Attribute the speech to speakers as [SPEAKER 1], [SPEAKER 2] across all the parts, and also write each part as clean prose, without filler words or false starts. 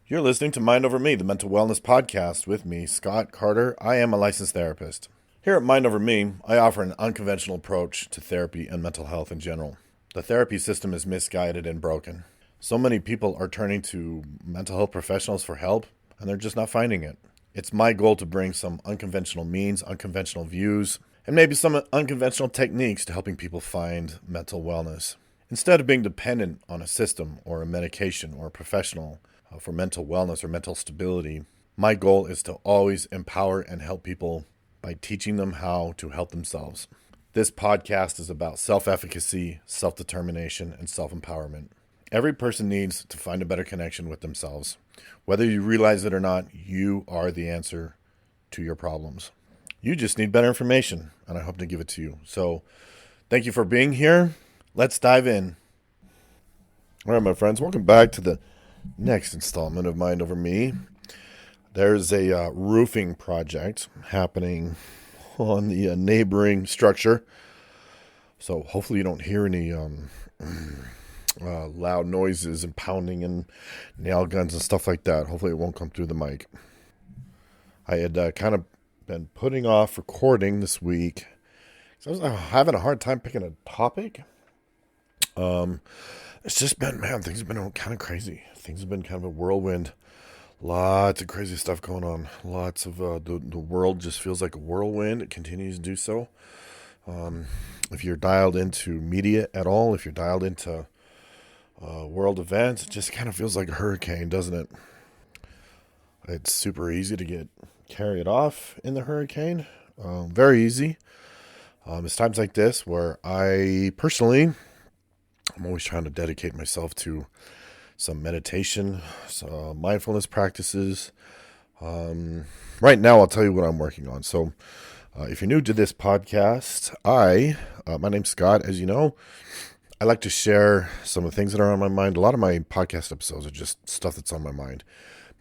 [SPEAKER 1] You're listening to Mind Over Me, the mental wellness podcast with me, Scott Carter. I am a licensed therapist. Here at Mind Over Me, I offer an unconventional approach to therapy and mental health in general. The therapy system is misguided and broken. So many people are turning to mental health professionals for help, and they're just not finding it. It's my goal to bring some unconventional means, unconventional views, and maybe some unconventional techniques to helping people find mental wellness. Instead of being dependent on a system or a medication or a professional for mental wellness or mental stability, my goal is to always empower and help people by teaching them how to help themselves. This podcast is about self-efficacy, self-determination, and self-empowerment. Every person needs to find a better connection with themselves. Whether you realize it or not, you are the answer to your problems. You just need better information, and I hope to give it to you. So, thank you for being here. Let's dive in. All right, my friends, welcome back to the next installment of Mind Over Me. There's a roofing project happening on the neighboring structure. So hopefully you don't hear any loud noises and pounding and nail guns and stuff like that. Hopefully it won't come through the mic. I had kind of been putting off recording this week. So I was having a hard time picking a topic. It's just been, things have been kind of crazy. Things have been kind of a whirlwind. Lots of crazy stuff going on. Lots of, the world just feels like a whirlwind. It continues to do so. If you're dialed into media at all, if you're dialed into world events, it just kind of feels like a hurricane, doesn't it? It's super easy to get carried off in the hurricane. Very easy. It's times like this where I'm always trying to dedicate myself to some meditation, some mindfulness practices. Right now, I'll tell you what I'm working on. So, if you're new to this podcast, my name's Scott. As you know, I like to share some of the things that are on my mind. A lot of my podcast episodes are just stuff that's on my mind.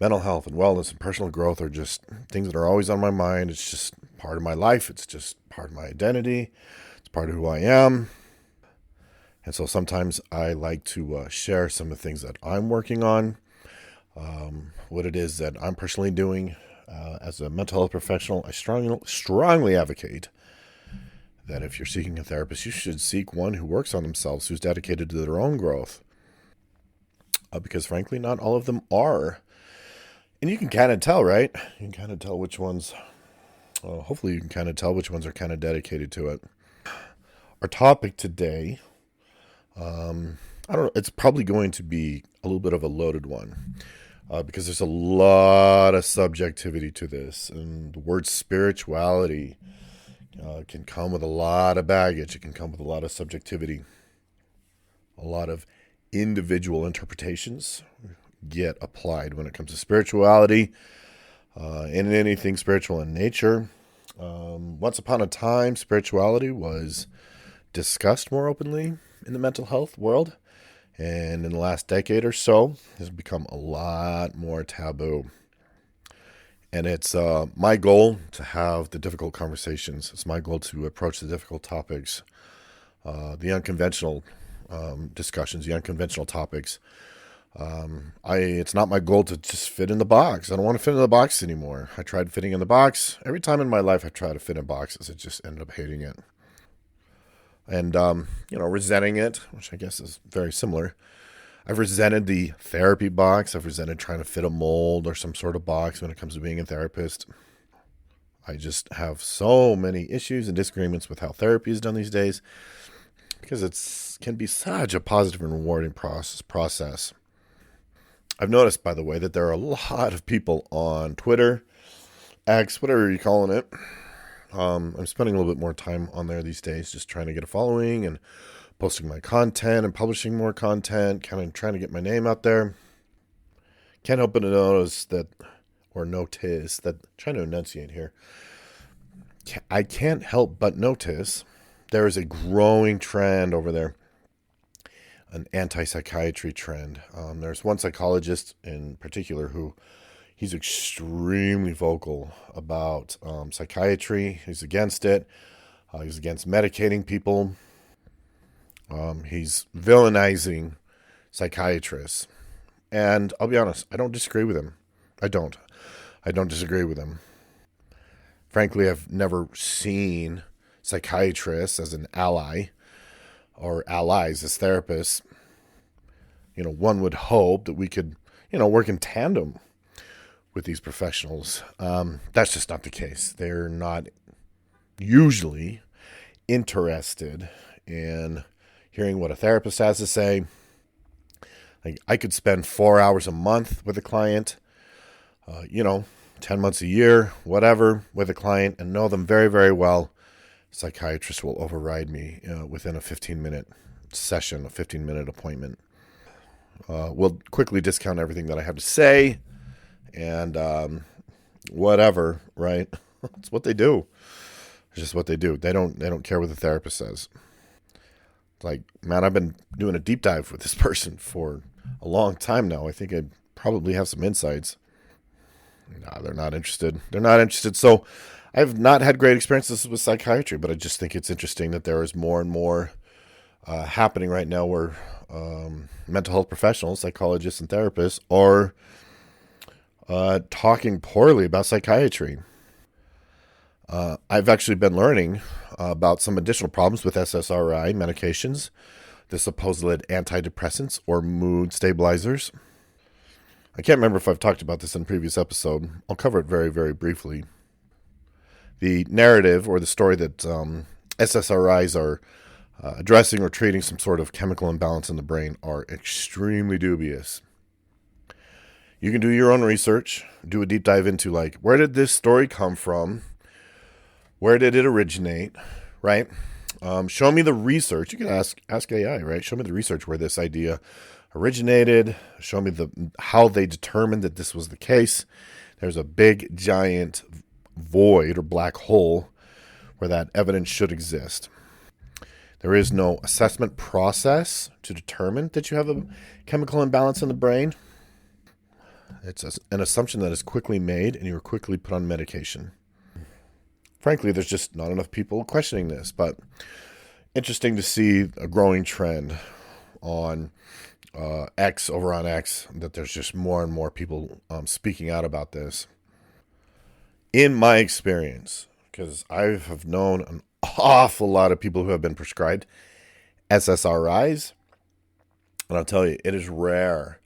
[SPEAKER 1] Mental health and wellness and personal growth are just things that are always on my mind. It's just part of my life. It's just part of my identity. It's part of who I am. And so sometimes I like to share some of the things that I'm working on, what it is that I'm personally doing as a mental health professional. I strongly advocate that if you're seeking a therapist, you should seek one who works on themselves, who's dedicated to their own growth. Because frankly, not all of them are. And you can kind of tell, right? You can kind of tell which ones, hopefully you can kind of tell which ones are kind of dedicated to it. Our topic today, I don't know, it's probably going to be a little bit of a loaded one because there's a lot of subjectivity to this. And the word spirituality can come with a lot of baggage. It can come with a lot of subjectivity. A lot of individual interpretations get applied when it comes to spirituality and anything spiritual in nature. Once upon a time, spirituality was discussed more openly in the mental health world, and in the last decade or so has become a lot more taboo. And it's my goal to have the difficult conversations. It's my goal to approach the difficult topics, the unconventional discussions, the unconventional topics. It's not my goal to just fit in the box. I don't want to fit in the box anymore. I tried fitting in the box. Every time in my life I tried to fit in boxes, I just ended up hating it. And, resenting it, which I guess is very similar. I've resented the therapy box. I've resented trying to fit a mold or some sort of box when it comes to being a therapist. I just have so many issues and disagreements with how therapy is done these days because it can be such a positive and rewarding process. I've noticed, by the way, that there are a lot of people on Twitter, X, whatever you're calling it. I'm spending a little bit more time on there these days, just trying to get a following and posting my content and publishing more content, kind of trying to get my name out there. Can't help but notice that, trying to enunciate here. I can't help but notice there is a growing trend over there, an anti-psychiatry trend. There's one psychologist in particular who he's extremely vocal about psychiatry. He's against it. He's against medicating people. He's villainizing psychiatrists. And I'll be honest, I don't disagree with him. I don't. I don't disagree with him. Frankly, I've never seen psychiatrists as an ally or allies as therapists. One would hope that we could, work in tandem with these professionals. That's just not the case. They're not usually interested in hearing what a therapist has to say. Like, I could spend 4 hours a month with a client, 10 months a year, whatever, with a client and know them very, very well. Psychiatrist will override me within a 15-minute session, a 15-minute appointment. We'll quickly discount everything that I have to say and whatever, right? It's what they do. It's just what they do. They don't care what the therapist says. It's like, man, I've been doing a deep dive with this person for a long time now. I think I probably have some insights. No, they're not interested. They're not interested. So I've not had great experiences with psychiatry, but I just think it's interesting that there is more and more happening right now where mental health professionals, psychologists and therapists are talking poorly about psychiatry. I've actually been learning about some additional problems with SSRI medications, the supposed antidepressants or mood stabilizers. I can't remember if I've talked about this in a previous episode. I'll cover it very, very briefly. The narrative or the story that SSRIs are addressing or treating some sort of chemical imbalance in the brain are extremely dubious. You can do your own research, do a deep dive into where did this story come from? Where did it originate, right? Show me the research. You can ask AI, right? Show me the research where this idea originated. Show me how they determined that this was the case. There's a big, giant void or black hole where that evidence should exist. There is no assessment process to determine that you have a chemical imbalance in the brain. It's an assumption that is quickly made and you're quickly put on medication. Frankly, there's just not enough people questioning this, but interesting to see a growing trend on X over on X, that there's just more and more people speaking out about this. In my experience, because I have known an awful lot of people who have been prescribed SSRIs, and I'll tell you, it is rare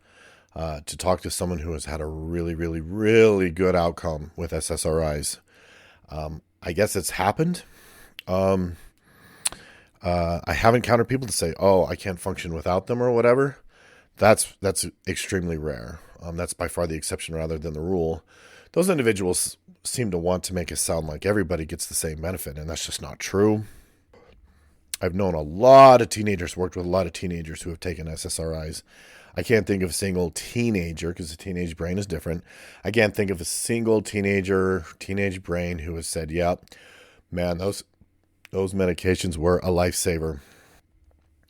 [SPEAKER 1] to talk to someone who has had a really, really, really good outcome with SSRIs. I guess it's happened. I have encountered people to say, "Oh, I can't function without them" or whatever. That's extremely rare. That's by far the exception rather than the rule. Those individuals seem to want to make it sound like everybody gets the same benefit, and that's just not true. I've known a lot of teenagers, worked with a lot of teenagers who have taken SSRIs. I can't think of a single teenager, because the teenage brain is different. I can't think of a single teenage brain who has said, "Yep, man, those medications were a lifesaver."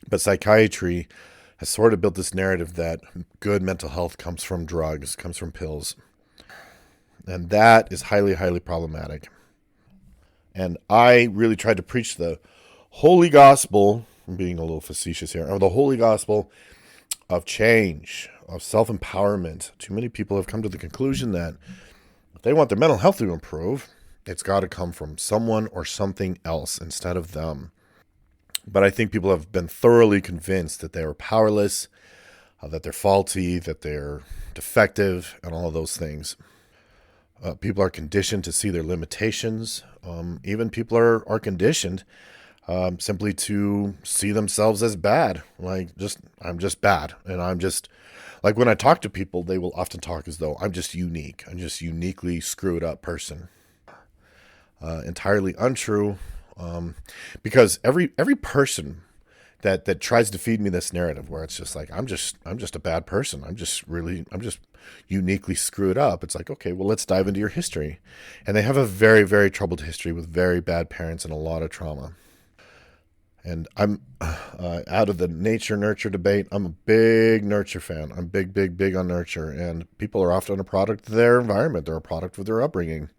[SPEAKER 1] But psychiatry has sort of built this narrative that good mental health comes from drugs, comes from pills. And that is highly, highly problematic. And I really tried to preach the holy gospel, I'm being a little facetious here, or the holy gospel of change, of self-empowerment. Too many people have come to the conclusion that if they want their mental health to improve, it's got to come from someone or something else instead of them. But I think people have been thoroughly convinced that they are powerless, that they're faulty, that they're defective, and all of those things. People are conditioned to see their limitations. Even people are conditioned simply to see themselves as bad. I'm just bad. And I'm just, when I talk to people, they will often talk as though I'm just unique. I'm just uniquely screwed up person. Entirely untrue. Because every person that tries to feed me this narrative where it's just I'm just a bad person. I'm just uniquely screwed up. It's okay, well, let's dive into your history. And they have a very, very troubled history with very bad parents and a lot of trauma. And I'm out of the nature-nurture debate. I'm a big nurture fan. I'm big on nurture. And people are often a product of their environment. They're a product of their upbringing.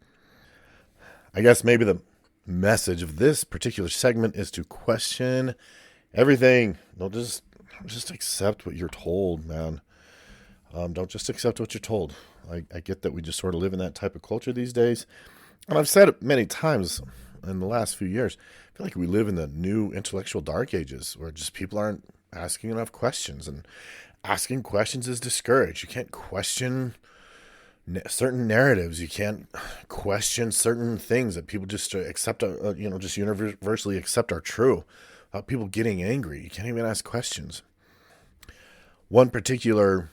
[SPEAKER 1] I guess maybe the message of this particular segment is to question everything. Just accept what you're told, man. Don't just accept what you're told. I get that we just sort of live in that type of culture these days. And I've said it many times in the last few years. I feel like we live in the new intellectual dark ages where just people aren't asking enough questions. And asking questions is discouraged. You can't question certain narratives. You can't question certain things that people just accept, just universally accept are true. People getting angry. You can't even ask questions. One particular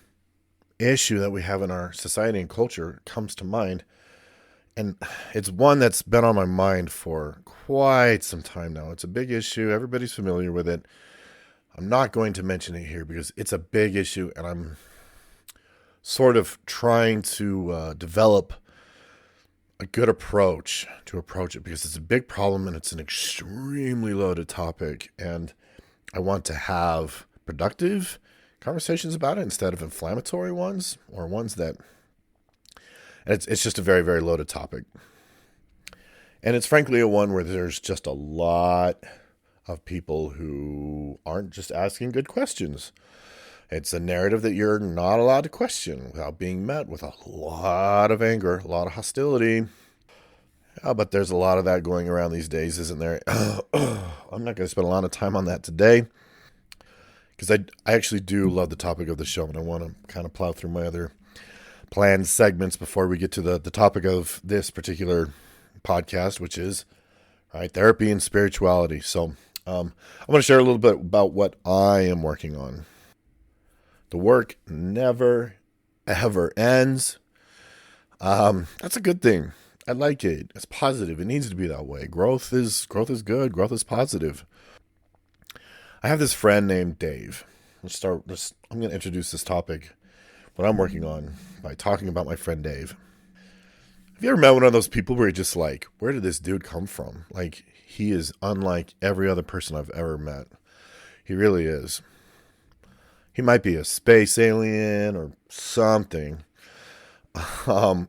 [SPEAKER 1] issue that we have in our society and culture comes to mind, and it's one that's been on my mind for quite some time now. It's a big issue. Everybody's familiar with it. I'm not going to mention it here because it's a big issue, and I'm sort of trying to develop a good approach to approach it because it's a big problem and it's an extremely loaded topic, and I want to have productive conversations about it instead of inflammatory ones or ones that it's just a very, very loaded topic. And it's frankly a one where there's just a lot of people who aren't just asking good questions. It's a narrative that you're not allowed to question without being met with a lot of anger, a lot of hostility. Yeah, but there's a lot of that going around these days, isn't there? I'm not going to spend a lot of time on that today because I actually do love the topic of the show, and I want to kind of plow through my other planned segments before we get to the topic of this particular podcast, which is therapy and spirituality. So I'm going to share a little bit about what I am working on. The work never, ever ends. That's a good thing. I like it. It's positive. It needs to be that way. Growth is good. Growth is positive. I have this friend named Dave. I'm going to introduce this topic, what I'm working on, by talking about my friend Dave. Have you ever met one of those people where you're just like, where did this dude come from? Like, he is unlike every other person I've ever met. He really is. He might be a space alien or something.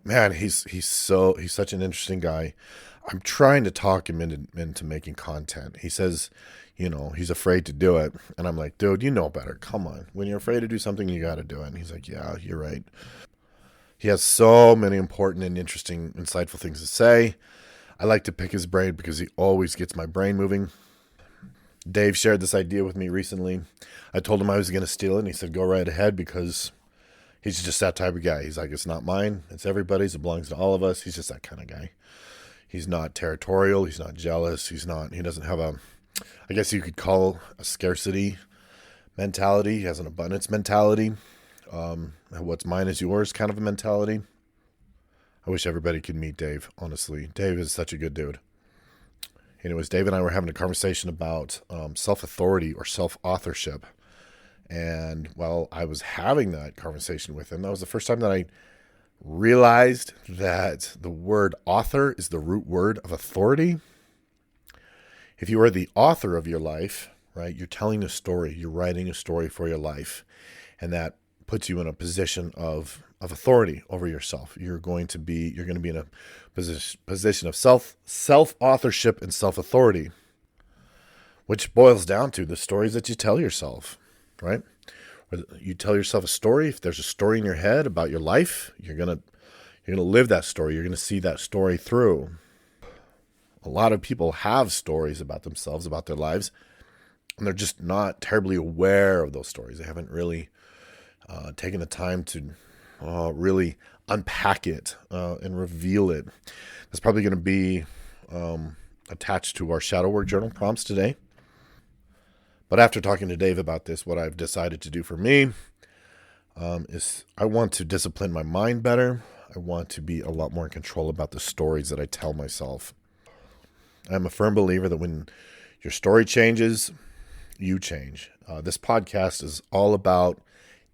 [SPEAKER 1] Man, he's such an interesting guy. I'm trying to talk him into making content. He says, he's afraid to do it. And I'm like, dude, you know better. Come on. When you're afraid to do something, you got to do it. And he's like, yeah, you're right. He has so many important and interesting, insightful things to say. I like to pick his brain because he always gets my brain moving. Dave shared this idea with me recently. I told him I was going to steal it, and he said, go right ahead, because he's just that type of guy. He's like, it's not mine. It's everybody's. It belongs to all of us. He's just that kind of guy. He's not territorial. He's not jealous. He doesn't have I guess you could call a scarcity mentality. He has an abundance mentality. What's mine is yours kind of a mentality. I wish everybody could meet Dave, honestly. Dave is such a good dude. Anyways, Dave and I were having a conversation about self-authority or self-authorship. And while I was having that conversation with him, that was the first time that I realized that the word author is the root word of authority. If you are the author of your life, right, you're telling a story, you're writing a story for your life. And that puts you in a position of authority over yourself. You're going to be in a position of self-authorship and self-authority, which boils down to the stories that you tell yourself, right? You tell yourself a story. If there's a story in your head about your life, you're gonna live that story. You're gonna see that story through. A lot of people have stories about themselves, about their lives, and they're just not terribly aware of those stories. They haven't really taken the time to really unpack it and reveal it. That's probably going to be attached to our shadow work journal prompts today. But after talking to Dave about this, what I've decided to do for me is I want to discipline my mind better. I want to be a lot more in control about the stories that I tell myself. I'm a firm believer that when your story changes, you change. This podcast is all about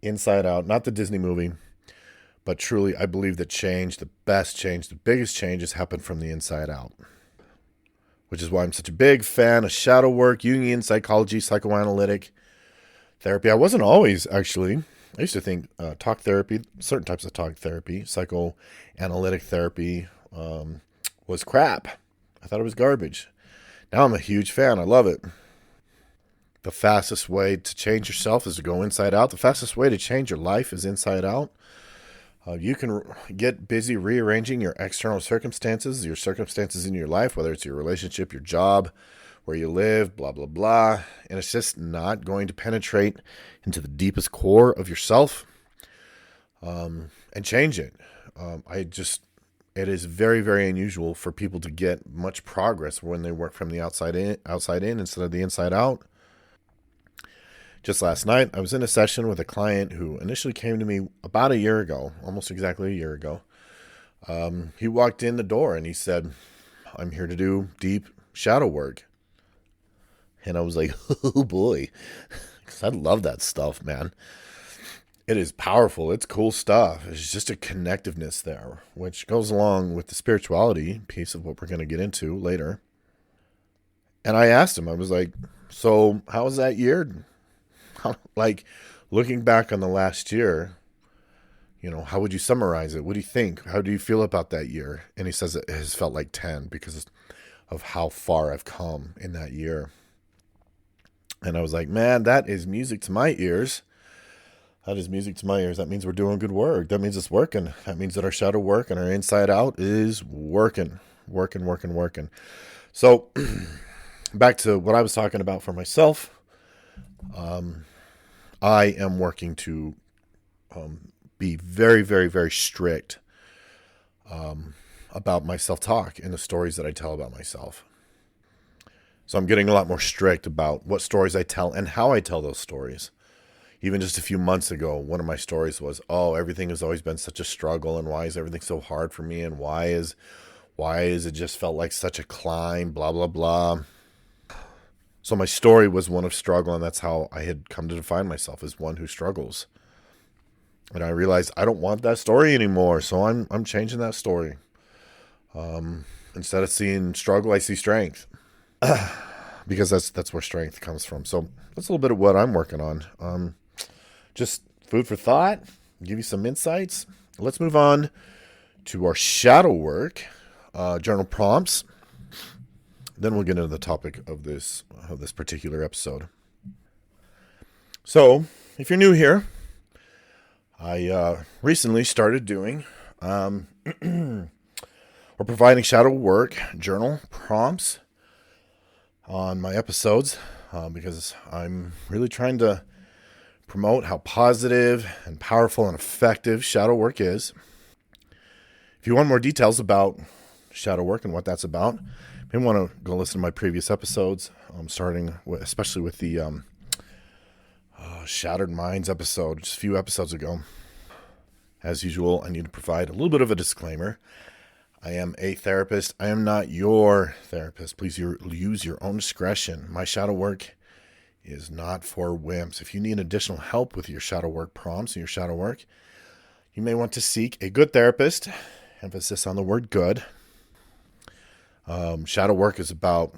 [SPEAKER 1] Inside Out, not the Disney movie, but truly I believe that the best change, the biggest changes happen from the inside out, which is why I'm such a big fan of shadow work, Jungian psychology, psychoanalytic therapy. I wasn't always, actually. I used to think talk therapy, certain types of talk therapy, psychoanalytic therapy was crap. I thought it was garbage. Now I'm a huge fan. I love it. the fastest way to change yourself is to go inside out. The fastest way to change your life is inside out. You can get busy rearranging your external circumstances, your circumstances in your life, whether it's your relationship, your job, where you live, blah, blah, blah. And it's just not going to penetrate into the deepest core of yourself and change it. It is very, very unusual for people to get much progress when they work from the outside in instead of the inside out. Just last night, I was in a session with a client who initially came to me about a year ago, almost exactly a year ago. He walked in the door and he said, "I'm here to do deep shadow work." And I was like, oh boy, because I love that stuff, man. It is powerful. It's cool stuff. It's just a connectiveness there, which goes along with the spirituality piece of what we're going to get into later. And I asked him, I was like, so how was that year? Like, looking back on the last year, how would you summarize it? What do you think? How do you feel about that year? And he says it has felt like 10 because of how far I've come in that year. And I was like, man, that is music to my ears. That is music to my ears. That means we're doing good work. That means it's working. That means that our shadow work and our inside out is working. Working. So back to what I was talking about for myself. I am working to be very, very, very strict about my self-talk and the stories that I tell about myself. So I'm getting a lot more strict about what stories I tell and how I tell those stories. Even just a few months ago, one of my stories was, everything has always been such a struggle, and why is everything so hard for me, and why is it just felt like such a climb, blah, blah, blah. So my story was one of struggle, and that's how I had come to define myself, as one who struggles. And I realized I don't want that story anymore, so I'm changing that story. Instead of seeing struggle, I see strength. Because that's where strength comes from. So that's a little bit of what I'm working on. Just food for thought, give you some insights. Let's move on to our shadow work, journal prompts. Then we'll get into the topic of this particular episode. So, if you're new here, I recently started doing or providing shadow work journal prompts on my episodes because I'm really trying to promote how positive and powerful and effective shadow work is. If you want more details about shadow work and what that's about, you may want to go listen to my previous episodes, especially with the Shattered Minds episode, just a few episodes ago. As usual, I need to provide a little bit of a disclaimer. I am a therapist. I am not your therapist. Please use your own discretion. My shadow work is not for wimps. If you need additional help with your shadow work prompts and your shadow work, you may want to seek a good therapist. Emphasis on the word good. Shadow work is about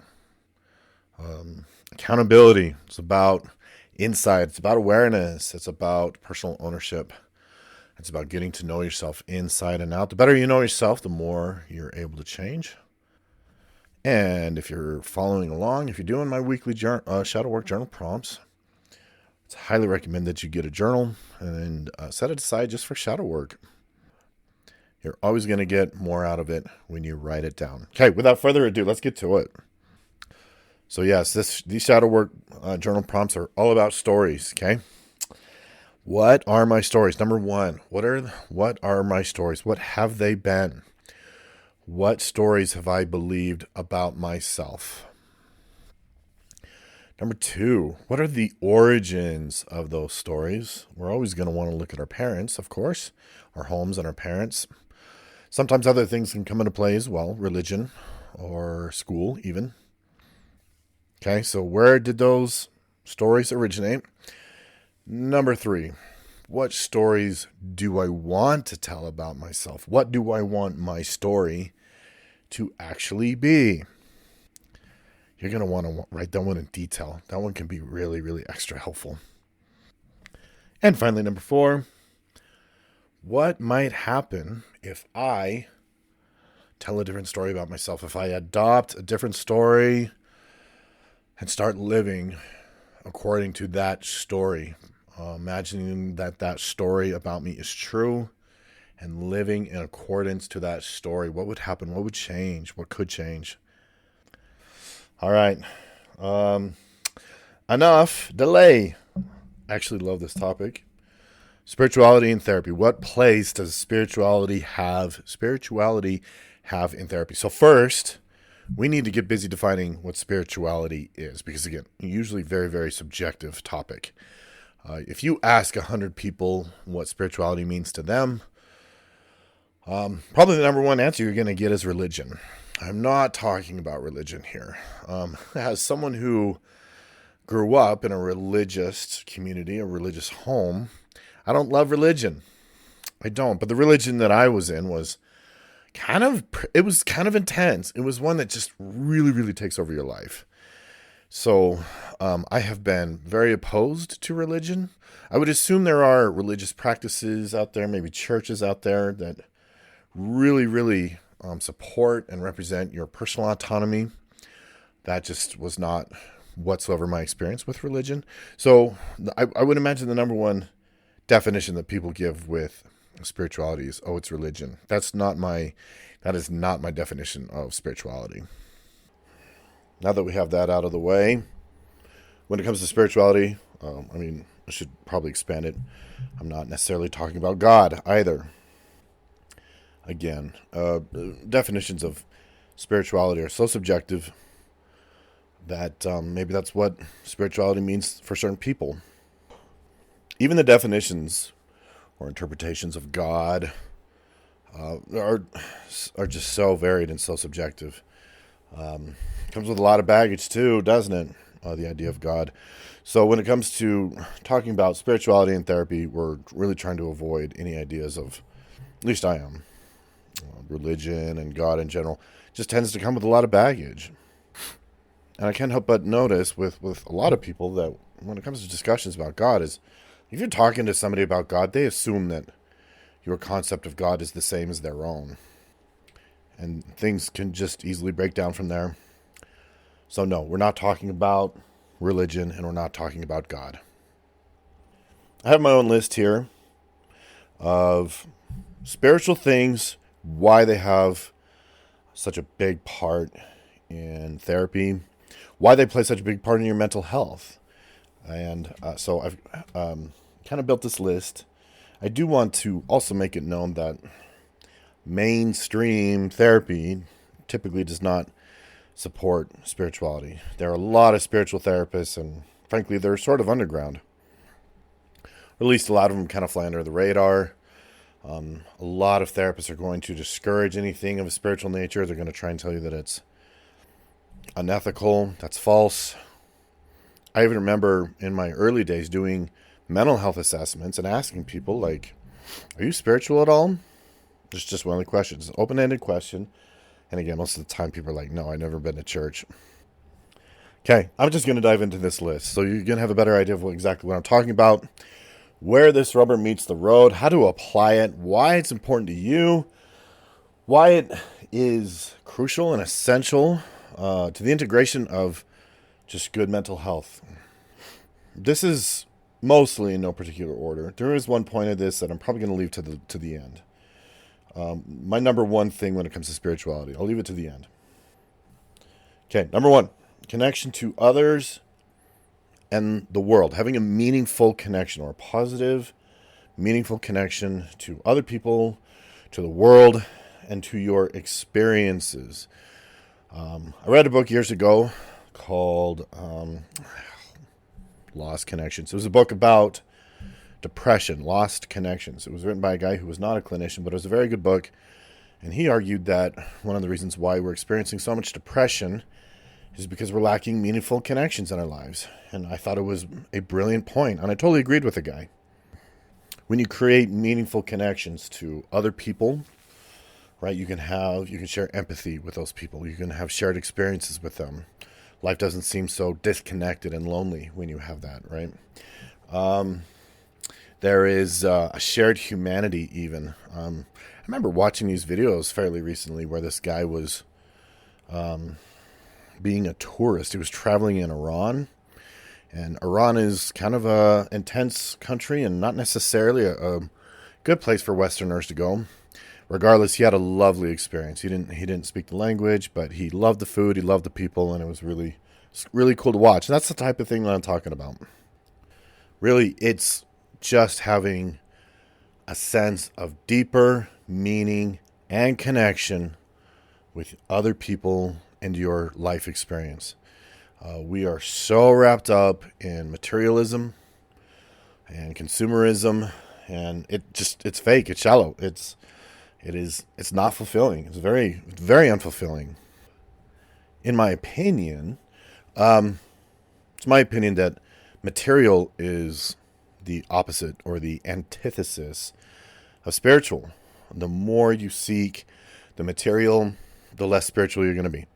[SPEAKER 1] accountability. It's about insight. It's about awareness. It's about personal ownership. It's about getting to know yourself inside and out. The better you know yourself, the more you're able to change. And if you're following along, if you're doing my weekly shadow work journal prompts, it's highly recommend that you get a journal and set it aside just for shadow work. You're always going to get more out of it when you write it down. Okay, without further ado, let's get to it. So yes, these shadow work journal prompts are all about stories, okay? What are my stories? Number one, what are my stories? What have they been? What stories have I believed about myself? Number two, what are the origins of those stories? We're always going to want to look at our parents, of course, our homes and our parents. Sometimes other things can come into play as well, religion or school even. Okay, so where did those stories originate? Number three, what stories do I want to tell about myself? What do I want my story to actually be? You're going to want to write that one in detail. That one can be really, really extra helpful. And finally, number four, what might happen if I tell a different story about myself? If I adopt a different story and start living according to that story, imagining that that story about me is true and living in accordance to that story. What would happen? What would change? What could change? All right. Um, Enough delay. I actually love this topic. Spirituality and therapy. What place does spirituality have? Spirituality have in therapy. So first, we need to get busy defining what spirituality is, because again, usually very, very subjective topic. If you ask 100 people what spirituality means to them, probably the number one answer you're going to get is religion. I'm not talking about religion here. As someone who grew up in a religious community, a religious home, I don't love religion. I don't. But the religion that I was in was kind of intense. It was one that just really, really takes over your life. So I have been very opposed to religion. I would assume there are religious practices out there, maybe churches out there that really, really support and represent your personal autonomy. That just was not whatsoever my experience with religion. So I would imagine the number one definition that people give with spirituality is, oh, it's religion. That is not my definition of spirituality. Now that we have that out of the way, when it comes to spirituality, I should probably expand it. I'm not necessarily talking about God either. Again, definitions of spirituality are so subjective that maybe that's what spirituality means for certain people. Even the definitions or interpretations of God are just so varied and so subjective. Comes with a lot of baggage too, doesn't it? The idea of God. So when it comes to talking about spirituality and therapy, we're really trying to avoid any ideas of, at least I am, religion and God in general. Just tends to come with a lot of baggage. And I can't help but notice with a lot of people that when it comes to discussions about God is, if you're talking to somebody about God, they assume that your concept of God is the same as their own. And things can just easily break down from there. So no, we're not talking about religion and we're not talking about God. I have my own list here of spiritual things, why they have such a big part in therapy, why they play such a big part in your mental health. And so I've kind of built this list. I do want to also make it known that mainstream therapy typically does not support spirituality. There are a lot of spiritual therapists, and frankly, they're sort of underground. Or at least a lot of them kind of fly under the radar. A lot of therapists are going to discourage anything of a spiritual nature. They're going to try and tell you that it's unethical. That's false. I even remember in my early days doing mental health assessments and asking people, like, are you spiritual at all? It's just one of the questions. Open-ended question. And again, most of the time people are like, no, I've never been to church. Okay, I'm just going to dive into this list. So you're going to have a better idea of exactly what I'm talking about, where this rubber meets the road, how to apply it, why it's important to you, why it is crucial and essential to the integration of just good mental health. This is mostly in no particular order. There is one point of this that I'm probably going to leave to the end. My number one thing when it comes to spirituality, I'll leave it to the end. Okay, number one, connection to others and the world. Having a meaningful connection, or a positive, meaningful connection to other people, to the world, and to your experiences. I read a book years ago called Lost Connections. It was a book about depression, lost connections. It was written by a guy who was not a clinician, but it was a very good book. And he argued that one of the reasons why we're experiencing so much depression is because we're lacking meaningful connections in our lives. And I thought it was a brilliant point, and I totally agreed with the guy. When you create meaningful connections to other people, right, you can share empathy with those people. You can have shared experiences with them. Life doesn't seem so disconnected and lonely when you have that, right? There is a shared humanity even. I remember watching these videos fairly recently where this guy was being a tourist. He was traveling in Iran, And Iran is kind of a intense country and not necessarily a good place for Westerners to go. Regardless, he had a lovely experience. He didn't speak the language, but he loved the food, he loved the people, and it was really cool to watch. And that's the type of thing that I'm talking about. Really, it's just having a sense of deeper meaning and connection with other people and your life experience. We are so wrapped up in materialism and consumerism, and it's fake, it's shallow, it's not fulfilling. It's very unfulfilling. In my opinion, it's my opinion that material is the opposite or the antithesis of spiritual. The more you seek the material, the less spiritual you're going to be.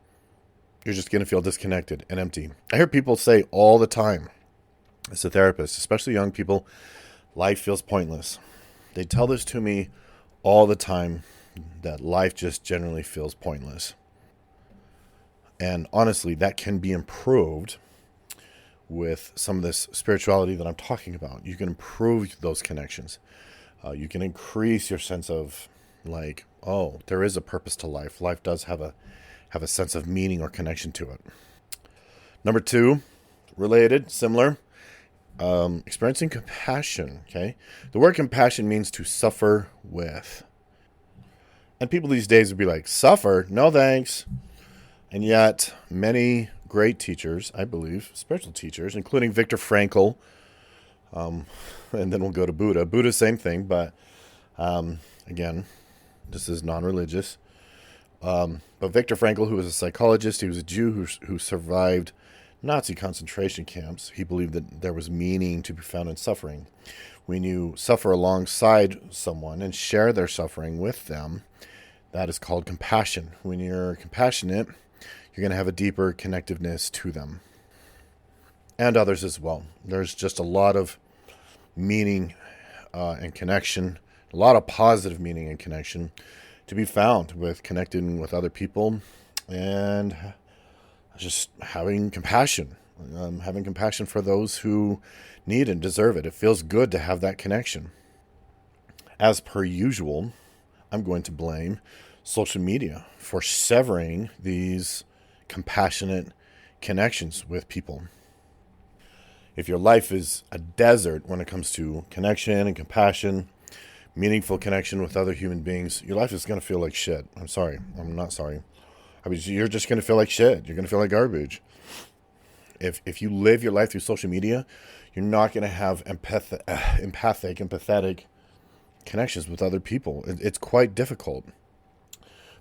[SPEAKER 1] You're just going to feel disconnected and empty. I hear people say all the time, as a therapist, especially young people, life feels pointless. They tell this to me all the time, that life just generally feels pointless. And honestly, that can be improved with some of this spirituality that I'm talking about. You can improve those connections. You can increase your sense of like, oh, there is a purpose to life. Life does have a sense of meaning or connection to it. Number 2, related, similar, experiencing compassion. Okay, the word compassion means to suffer with. And people these days would be like, suffer? No thanks. And yet, many great teachers, I believe, spiritual teachers, including Viktor Frankl, and then we'll go to Buddha. Buddha, same thing, but again, this is non-religious. But Viktor Frankl, who was a psychologist, he was a Jew who survived Nazi concentration camps. He believed that there was meaning to be found in suffering. When you suffer alongside someone and share their suffering with them, that is called compassion. When you're compassionate, you're going to have a deeper connectiveness to them and others as well. There's just a lot of meaning and connection, a lot of positive meaning and connection to be found with connecting with other people and just having compassion for those who need and deserve it. It feels good to have that connection. As per usual, I'm going to blame social media for severing these compassionate connections with people. If your life is a desert when it comes to connection and compassion, meaningful connection with other human beings, your life is going to feel like shit. I'm sorry. I'm not sorry. I mean, you're just going to feel like shit. You're going to feel like garbage. If you live your life through social media, you're not going to have empathic, empathetic connections with other people. It's quite difficult.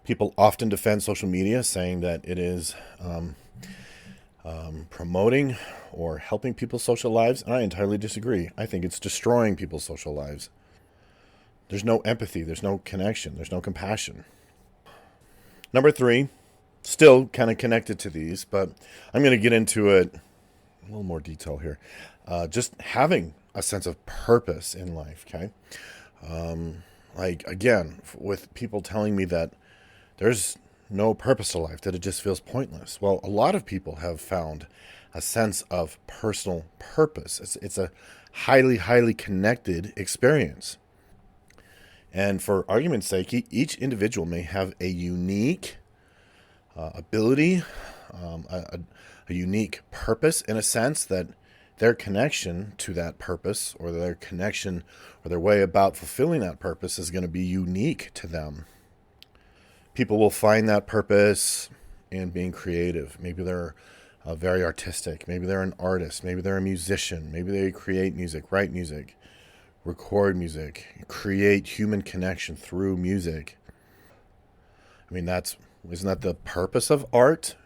[SPEAKER 1] People often defend social media, saying that it is promoting or helping people's social lives, and I entirely disagree. I think it's destroying people's social lives. There's no empathy, there's no connection, there's no compassion. Number 3, still kind of connected to these, but I'm going to get into it a little more detail here. Just having a sense of purpose in life, okay? Like, again, with people telling me that there's no purpose to life, that it just feels pointless. Well, a lot of people have found a sense of personal purpose. It's a highly connected experience. And for argument's sake, each individual may have a unique ability, a unique purpose, in a sense that their connection to that purpose or their connection or their way about fulfilling that purpose is going to be unique to them. People will find that purpose in being creative. Maybe they're very artistic. Maybe they're an artist. Maybe they're a musician. Maybe they create music, write music, record music, create human connection through music. I mean, isn't that the purpose of art?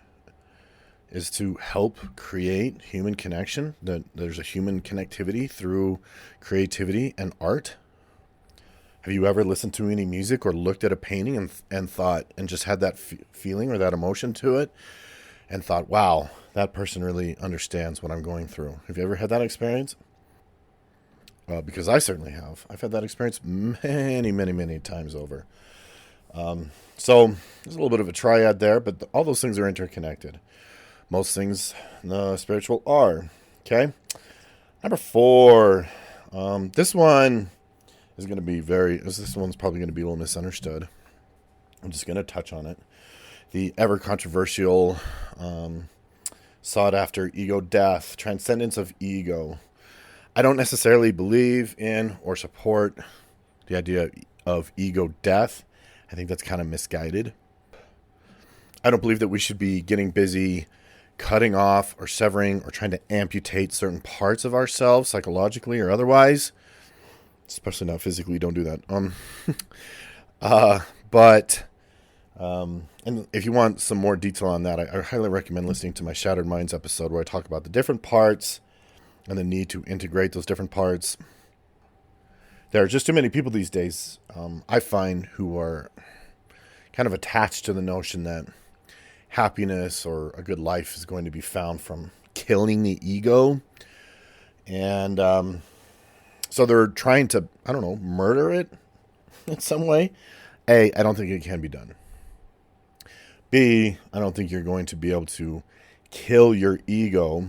[SPEAKER 1] Is to help create human connection, that there's a human connectivity through creativity and art. Have you ever listened to any music or looked at a painting and thought, and just had that feeling or that emotion to it and thought, wow, that person really understands what I'm going through? Have you ever had that experience? Because I certainly have. I've had that experience many times over. So there's a little bit of a triad there, but all those things are interconnected. Most things in the spiritual are Okay. Number 4. This one is going to be this one's probably going to be a little misunderstood. I'm just going to touch on it. The ever controversial, sought after ego death, transcendence of ego. I don't necessarily believe in or support the idea of ego death. I think that's kind of misguided. I don't believe that we should be getting busy cutting off or severing or trying to amputate certain parts of ourselves psychologically or otherwise, especially not physically. Don't do that. And if you want some more detail on that, I highly recommend listening to my Shattered Minds episode where I talk about the different parts and the need to integrate those different parts. There are just too many people these days, I find, who are kind of attached to the notion that happiness or a good life is going to be found from killing the ego. And so they're trying to, murder it in some way. A, I don't think it can be done. B, I don't think you're going to be able to kill your ego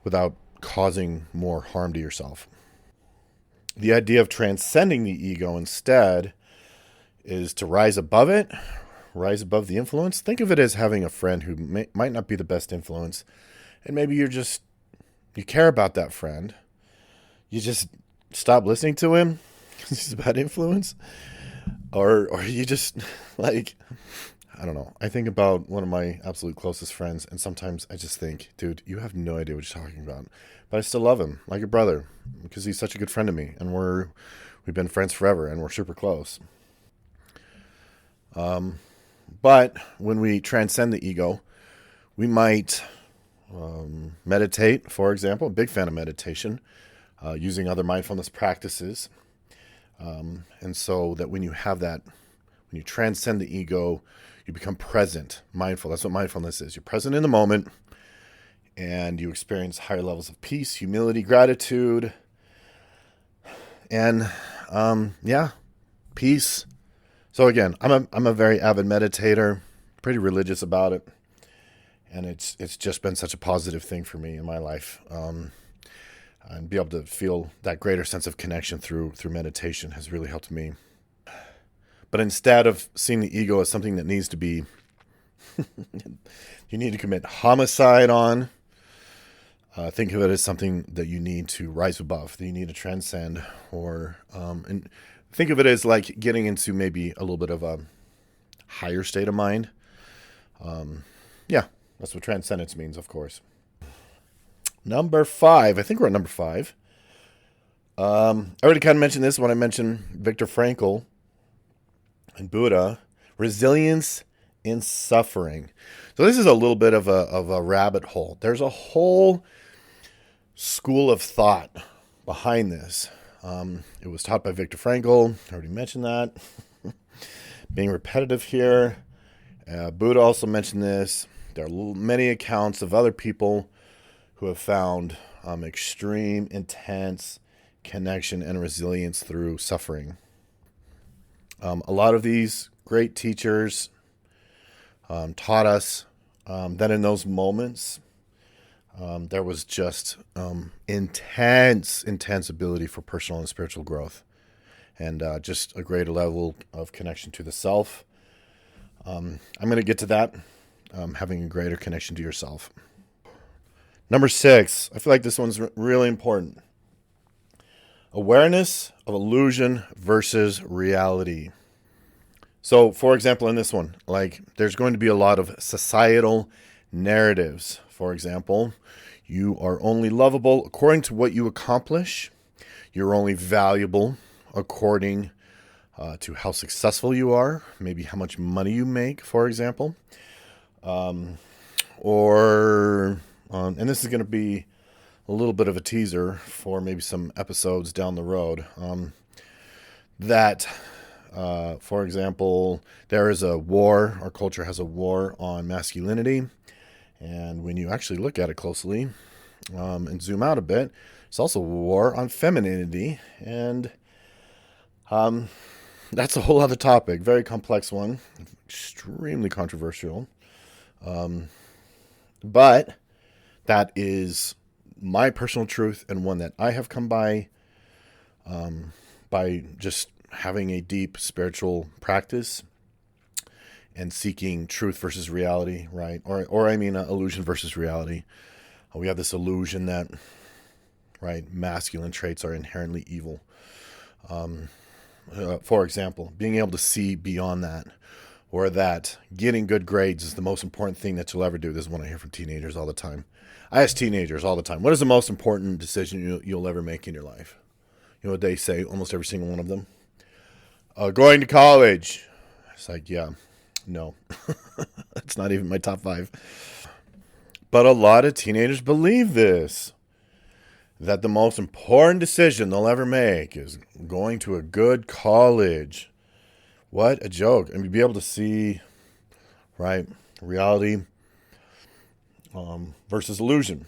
[SPEAKER 1] without causing more harm to yourself. The idea of transcending the ego instead is to rise above it, rise above the influence. Think of it as having a friend who might not be the best influence, and maybe you care about that friend. You just stop listening to him because he's a bad influence, or you just I don't know. I think about one of my absolute closest friends, and sometimes I just think, dude, you have no idea what you're talking about. But I still love him like a brother because he's such a good friend to me, and we've been friends forever, and we're super close. But when we transcend the ego, we might meditate, for example. I'm a big fan of meditation, using other mindfulness practices. And so that when you transcend the ego, you become present, mindful. That's what mindfulness is. You're present in the moment, and you experience higher levels of peace, humility, gratitude, and peace. So again, I'm a very avid meditator, pretty religious about it, and it's just been such a positive thing for me in my life. And be able to feel that greater sense of connection through meditation has really helped me. But instead of seeing the ego as something that needs to be, you need to commit homicide on, think of it as something that you need to rise above, that you need to transcend, and think of it as like getting into maybe a little bit of a higher state of mind. That's what transcendence means, of course. Number 5. I think we're at number 5. I already kind of mentioned this when I mentioned Viktor Frankl and Buddha. Resilience in suffering. So this is a little bit of a rabbit hole. There's a whole school of thought behind this. It was taught by Viktor Frankl. I already mentioned that. Being repetitive here. Buddha also mentioned this. There are many accounts of other people who have found extreme, intense connection and resilience through suffering. A lot of these great teachers taught us that in those moments, there was just intense ability for personal and spiritual growth, and just a greater level of connection to the self. I'm going to get to that, having a greater connection to yourself. Number 6, I feel like this one's really important. Awareness of illusion versus reality. So, for example, in this one, there's going to be a lot of societal narratives. For example, you are only lovable according to what you accomplish. You're only valuable according to how successful you are, maybe how much money you make, for example. And this is going to be a little bit of a teaser for maybe some episodes down the road. For example, there is a war, our culture has a war on masculinity. And when you actually look at it closely and zoom out a bit, it's also a war on femininity. And that's a whole other topic, very complex one, extremely controversial. But that is my personal truth and one that I have come by just having a deep spiritual practice and seeking truth versus reality, right? Or I mean, illusion versus reality. We have this illusion that, right, masculine traits are inherently evil. For example, being able to see beyond that, or that getting good grades is the most important thing that you'll ever do. This is what I hear from teenagers all the time. I ask teenagers all the time, what is the most important decision you'll ever make in your life? You know what they say, almost every single one of them? Going to college. It's like, yeah, no. It's not even my top 5. But a lot of teenagers believe this, that the most important decision they'll ever make is going to a good college. What a joke. I mean, be able to see, right, reality versus illusion.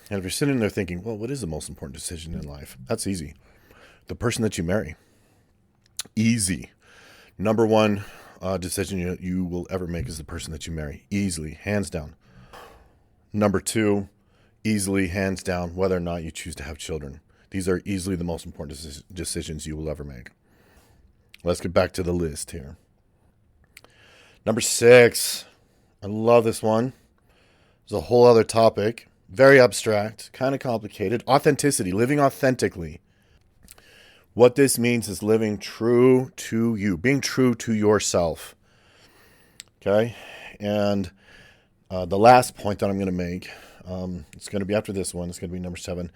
[SPEAKER 1] And if you're sitting there thinking, well, what is the most important decision in life? That's easy. The person that you marry. Easy. Number one decision you will ever make is the person that you marry. Easily, hands down. Number 2, easily, hands down, whether or not you choose to have children. These are easily the most important decisions you will ever make. Let's get back to the list here. Number 6. I love this one. It's a whole other topic. Very abstract, kind of complicated. Authenticity, living authentically. What this means is living true to you, being true to yourself. Okay? And the last point that I'm going to make, it's going to be after this one, it's going to be number 7,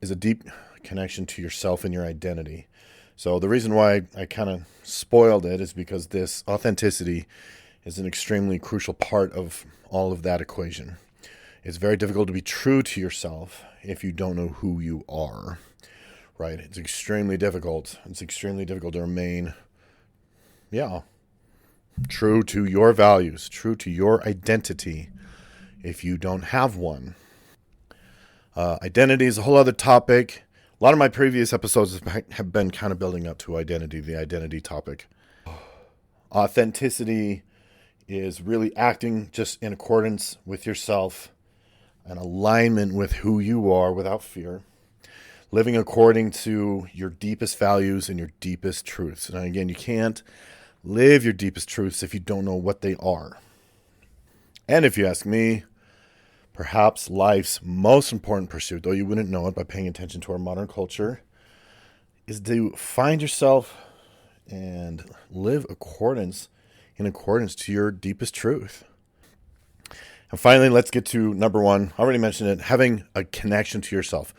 [SPEAKER 1] is a deep connection to yourself and your identity. So the reason why I kind of spoiled it is because this authenticity is an extremely crucial part of all of that equation. It's very difficult to be true to yourself if you don't know who you are, right? It's extremely difficult. It's extremely difficult to remain, true to your values, true to your identity if you don't have one. Identity is a whole other topic. A lot of my previous episodes have been kind of building up to identity, the identity topic. Authenticity is really acting just in accordance with yourself, an alignment with who you are without fear, living according to your deepest values and your deepest truths. And again, you can't live your deepest truths if you don't know what they are. And if you ask me, perhaps life's most important pursuit, though you wouldn't know it by paying attention to our modern culture, is to find yourself and live in accordance to your deepest truth. And finally, let's get to number 1. I already mentioned it, having a connection to yourself.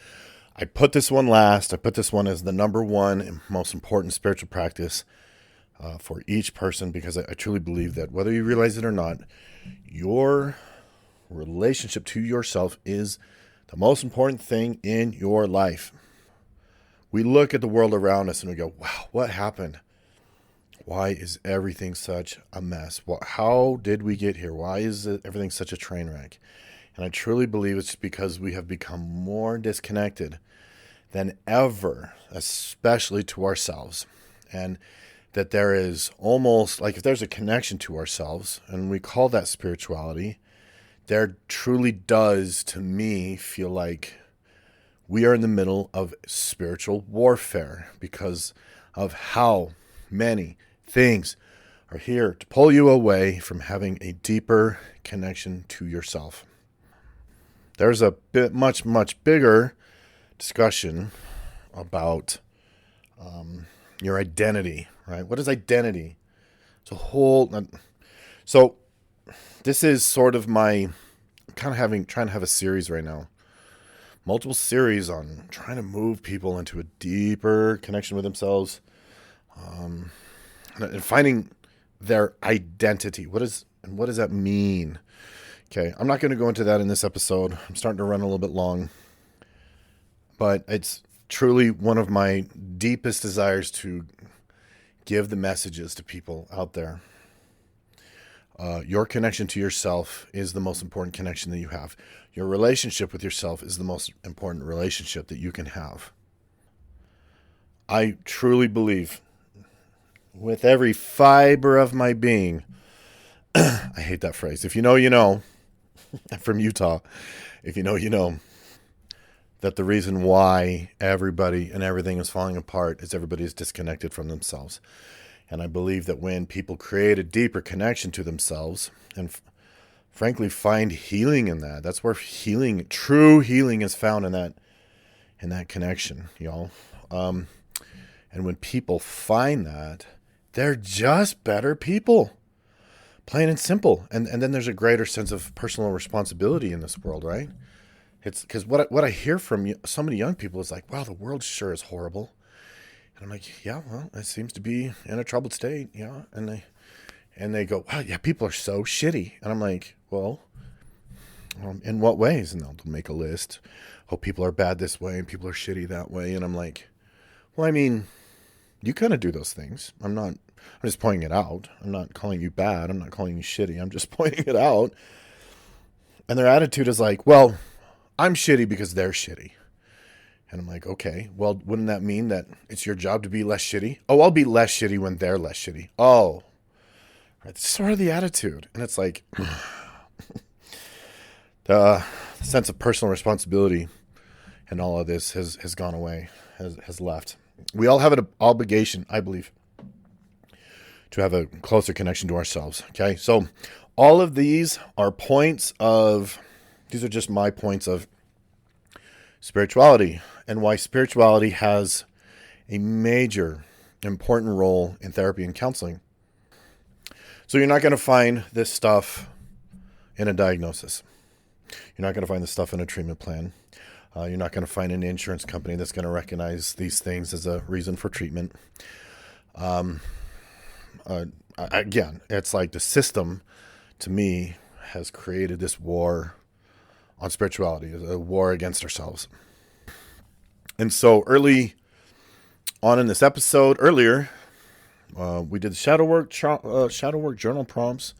[SPEAKER 1] I put this one last. I put this one as the number 1 and most important spiritual practice for each person, because I truly believe that whether you realize it or not, your relationship to yourself is the most important thing in your life. We look at the world around us and we go, wow, what happened? Why is everything such a mess? How did we get here? Why is everything such a train wreck? And I truly believe it's because we have become more disconnected than ever, especially to ourselves. And that there is almost like, if there's a connection to ourselves, and we call that spirituality, there truly does, to me, feel like we are in the middle of spiritual warfare because of how many things are here to pull you away from having a deeper connection to yourself. There's a bit much bigger discussion about your identity, right? What is identity? It's a whole. So this is sort of my trying to have a series right now, multiple series on trying to move people into a deeper connection with themselves, and finding their identity. What does that mean? Okay, I'm not going to go into that in this episode. I'm starting to run a little bit long, but it's truly one of my deepest desires to give the messages to people out there. Your connection to yourself is the most important connection that you have. Your relationship with yourself is the most important relationship that you can have. I truly believe, with every fiber of my being, I hate that phrase. If you know, you know. I'm from Utah. If you know, you know. that the reason why everybody and everything is falling apart is everybody is disconnected from themselves. And I believe that when people create a deeper connection to themselves and frankly find healing in that, that's where healing, true healing, is found in that connection, y'all. And when people find that, they're just better people, plain and simple. And then there's a greater sense of personal responsibility in this world, right? It's because what I hear from so many young people is like, wow, the world sure is horrible. And I'm like, yeah, well, it seems to be in a troubled state. Yeah. And they go, wow, yeah, people are so shitty. And I'm like, well, in what ways? And they'll make a list. Oh, people are bad this way and people are shitty that way. And I'm like, well, I mean, you kind of do those things. I'm just pointing it out. I'm not calling you bad. I'm not calling you shitty. I'm just pointing it out. And their attitude is like, well, I'm shitty because they're shitty. And I'm like, okay, well, wouldn't that mean that it's your job to be less shitty? Oh, I'll be less shitty when they're less shitty. Oh, right. That's sort of the attitude. And it's like the sense of personal responsibility and all of this has gone away, has left. We all have an obligation, I believe, to have a closer connection to ourselves. Okay. So all of these are these are just my points of spirituality and why spirituality has a major important role in therapy and counseling. So you're not going to find this stuff in a diagnosis. You're not going to find this stuff in a treatment plan. You're not going to find an insurance company that's going to recognize these things as a reason for treatment. Again, it's like the system, to me, has created this war on spirituality, a war against ourselves. And so early on in this episode, we did the shadow work journal prompts,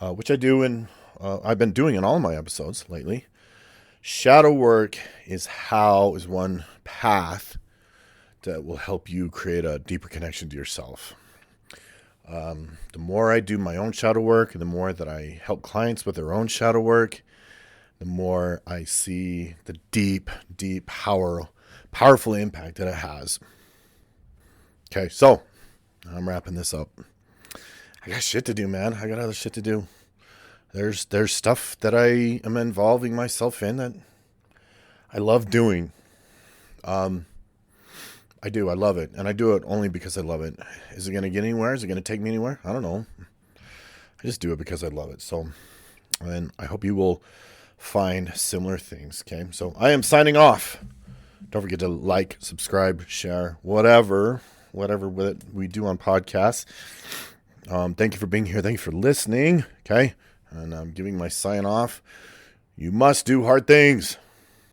[SPEAKER 1] which I do I've been doing in all of my episodes lately. Shadow work is one path that will help you create a deeper connection to yourself. The more I do my own shadow work, and the more that I help clients with their own shadow work, the more I see the deep, powerful impact that it has. Okay, so I'm wrapping this up. I got shit to do, man. I got other shit to do. There's stuff that I am involving myself in that I love doing. I do. I love it. And I do it only because I love it. Is it going to get anywhere? Is it going to take me anywhere? I don't know. I just do it because I love it. So, and I hope you will find similar things. Okay. So I am signing off. Don't forget to like, subscribe, share, whatever we do on podcasts. Thank you for being here. Thank you for listening. Okay. And I'm giving my sign off. You must do hard things.